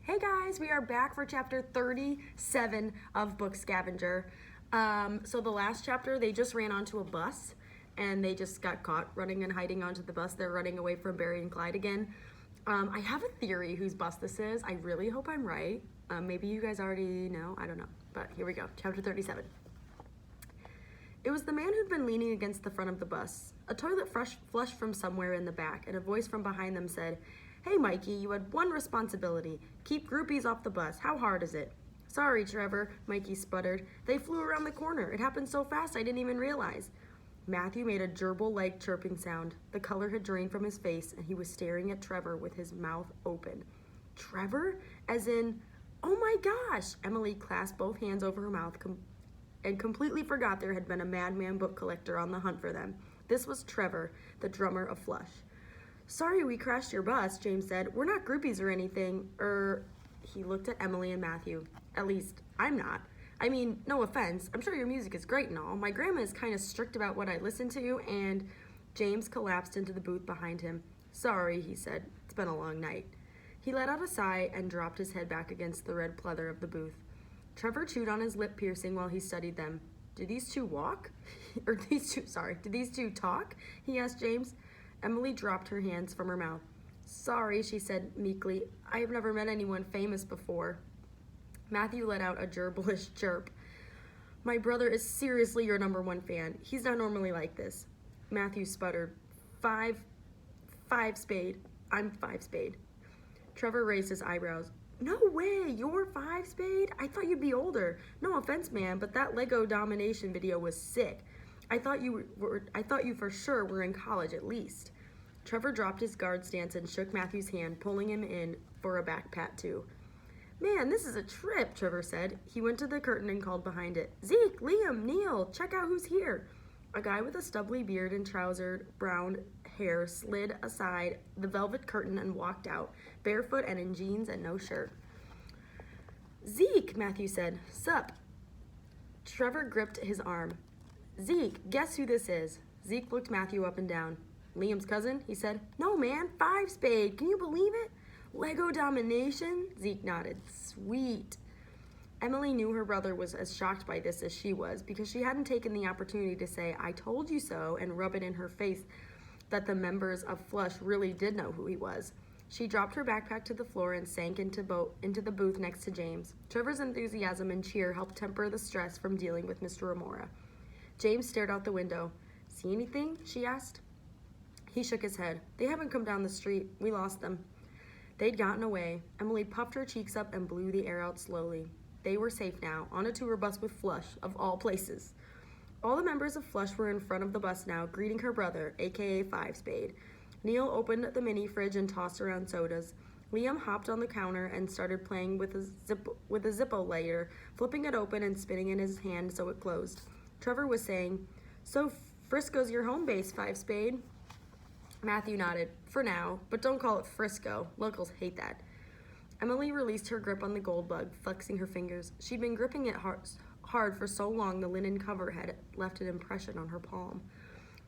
Hey guys, we are back for chapter 37 of Book Scavenger. So the last chapter, they just ran onto a bus and they just got caught running and hiding onto the bus. They're running away from Barry and Clyde again. I have a theory whose bus this is. I really hope I'm right. Maybe you guys already know. I don't know. But here we go. Chapter 37. It was the man who'd been leaning against the front of the bus. A toilet flushed from somewhere in the back, and a voice from behind them said, "Hey, Mikey, you had one responsibility. Keep groupies off the bus. How hard is it?" "Sorry, Trevor," Mikey sputtered. "They flew around the corner. It happened so fast I didn't even realize." Matthew made a gerbil-like chirping sound. The color had drained from his face, and he was staring at Trevor with his mouth open. "Trevor? As in, oh my gosh!" Emily clasped both hands over her mouth and completely forgot there had been a madman book collector on the hunt for them. This was Trevor, the drummer of Flush. "Sorry we crashed your bus," James said. "We're not groupies or anything." He looked at Emily and Matthew. "At least, I'm not. I mean, no offense. I'm sure your music is great and all. My grandma is kind of strict about what I listen to," and James collapsed into the booth behind him. "Sorry," he said. "It's been a long night." He let out a sigh and dropped his head back against the red pleather of the booth. Trevor chewed on his lip piercing while he studied them. "Do these two walk? Do these two talk?" he asked James. Emily dropped her hands from her mouth. "Sorry," she said meekly. "I have never met anyone famous before." Matthew let out a gerbilish chirp. "My brother is seriously your #1 fan. He's not normally like this." Matthew sputtered. Five Spade. I'm 5 Spade. Trevor raised his eyebrows. "No way, you're 5 Spade? I thought you'd be older. No offense, man, but that Lego domination video was sick. I thought you for sure were in college at least." Trevor dropped his guard stance and shook Matthew's hand, pulling him in for a back pat too. "Man, this is a trip," Trevor said. He went to the curtain and called behind it. "Zeke, Liam, Neil, check out who's here." A guy with a stubbly beard and tousled brown hair slid aside the velvet curtain and walked out, barefoot and in jeans and no shirt. "Zeke," Matthew said. "Sup?" Trevor gripped his arm. "Zeke, guess who this is?" Zeke looked Matthew up and down. "Liam's cousin?" he said. "No, man, 5 Spade. Can you believe it? Lego domination?" Zeke nodded. "Sweet." Emily knew her brother was as shocked by this as she was, because she hadn't taken the opportunity to say, "I told you so," and rub it in her face that the members of Flush really did know who he was. She dropped her backpack to the floor and sank into the booth next to James. Trevor's enthusiasm and cheer helped temper the stress from dealing with Mr. Remora. James stared out the window. "See anything?" she asked. He shook his head. "They haven't come down the street. We lost them." They'd gotten away. Emily puffed her cheeks up and blew the air out slowly. They were safe now, on a tour bus with Flush, of all places. All the members of Flush were in front of the bus now, greeting her brother, a.k.a. 5 Spade. Neil opened the mini fridge and tossed around sodas. Liam hopped on the counter and started playing with a Zippo lighter, flipping it open and spinning in his hand so it closed. Trevor was saying, "So Frisco's your home base, 5 Spade?" Matthew nodded. "For now, but don't call it Frisco. Locals hate that." Emily released her grip on the gold bug, flexing her fingers. She'd been gripping it hard for so long the linen cover had left an impression on her palm.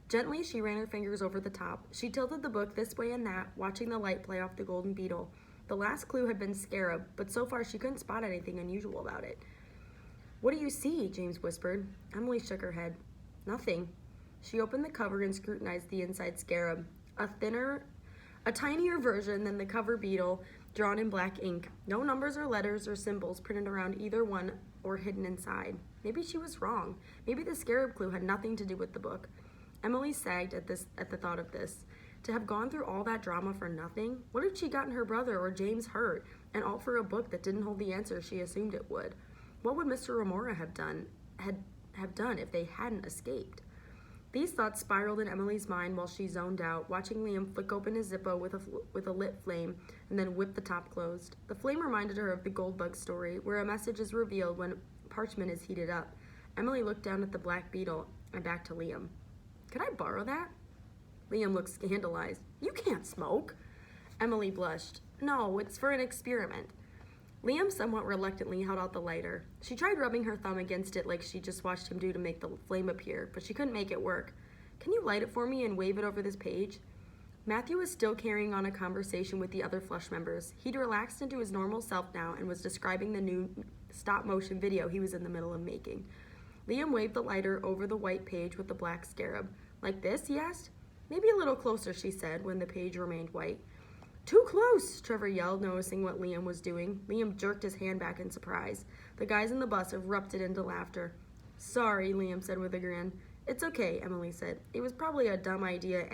Gently, she ran her fingers over the top. She tilted the book this way and that, watching the light play off the golden beetle. The last clue had been scarab, but so far she couldn't spot anything unusual about it. "What do you see?" James whispered. Emily shook her head. "Nothing." She opened the cover and scrutinized the inside scarab. A tinier version than the cover beetle, drawn in black ink. No numbers or letters or symbols printed around either one or hidden inside. Maybe she was wrong. Maybe the scarab clue had nothing to do with the book. Emily sagged at the thought of this. To have gone through all that drama for nothing? What had she gotten her brother or James hurt? And all for a book that didn't hold the answer she assumed it would. What would Mr. Remora have done if they hadn't escaped? These thoughts spiraled in Emily's mind while she zoned out, watching Liam flick open his Zippo with a lit flame and then whip the top closed. The flame reminded her of the gold bug story, where a message is revealed when parchment is heated up. Emily looked down at the black beetle and back to Liam. "Could I borrow that?" Liam looked scandalized. "You can't smoke." Emily blushed. "No, it's for an experiment." Liam somewhat reluctantly held out the lighter. She tried rubbing her thumb against it like she just watched him do to make the flame appear, but she couldn't make it work. "Can you light it for me and wave it over this page?" Matthew was still carrying on a conversation with the other Flush members. He'd relaxed into his normal self now and was describing the new stop-motion video he was in the middle of making. Liam waved the lighter over the white page with the black scarab. Like this, he asked. Maybe a little closer, she said, when the page remained white. Too close, Trevor yelled, noticing what Liam was doing. Liam jerked his hand back in surprise. The guys in the bus erupted into laughter. Sorry, Liam said with a grin. It's okay, Emily said. It was probably a dumb idea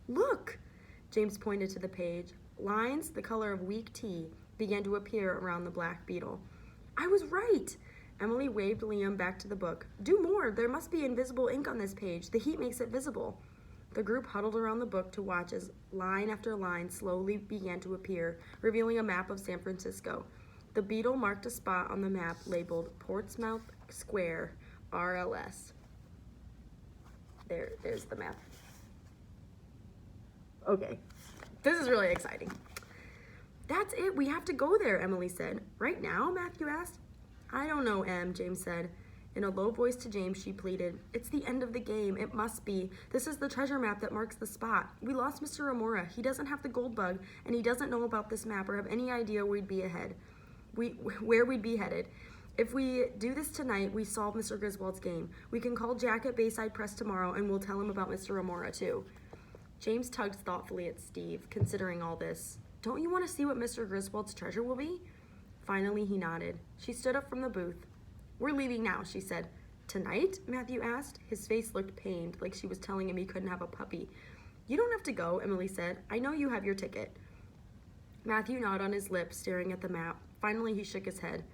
Look! James pointed to the page. Lines, the color of weak tea, began to appear around the black beetle. I was right! Emily waved Liam back to the book. Do more! There must be invisible ink on this page. The heat makes it visible. The group huddled around the book to watch as line after line slowly began to appear, revealing a map of San Francisco. The beetle marked a spot on the map labeled Portsmouth Square, RLS. There's the map. Okay, this is really exciting. That's it, we have to go there, Emily said. Right now, Matthew asked. I don't know, Em, James said. In a low voice to James, she pleaded. It's the end of the game, it must be. This is the treasure map that marks the spot. We lost Mr. Remora. He doesn't have the gold bug, and he doesn't know about this map or have any idea where we'd be headed. If we do this tonight, we solve Mr. Griswold's game. We can call Jack at Bayside Press tomorrow, and we'll tell him about Mr. Remora, too. James tugged thoughtfully at Steve, considering all this. Don't you want to see what Mr. Griswold's treasure will be? Finally, he nodded. She stood up from the booth. We're leaving now, she said. Tonight? Matthew asked. His face looked pained, like she was telling him he couldn't have a puppy. You don't have to go, Emily said. I know you have your ticket. Matthew gnawed on his lips, staring at the map. Finally, he shook his head.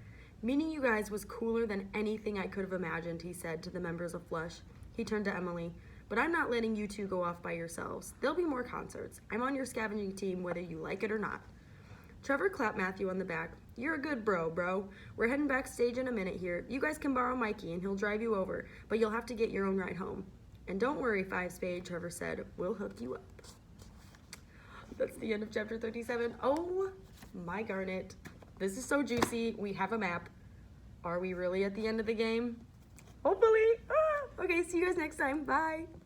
Meeting you guys was cooler than anything I could have imagined, he said to the members of Flush. He turned to Emily. But I'm not letting you two go off by yourselves. There'll be more concerts. I'm on your scavenging team whether you like it or not. Trevor clapped Matthew on the back. You're a good bro. We're heading backstage in a minute here. You guys can borrow Mikey and he'll drive you over, but you'll have to get your own ride home. And don't worry, Five Spade, Trevor said. We'll hook you up. That's the end of chapter 37. Oh my garnet. This is so juicy. We have a map. Are we really at the end of the game? Hopefully. Okay, see you guys next time. Bye.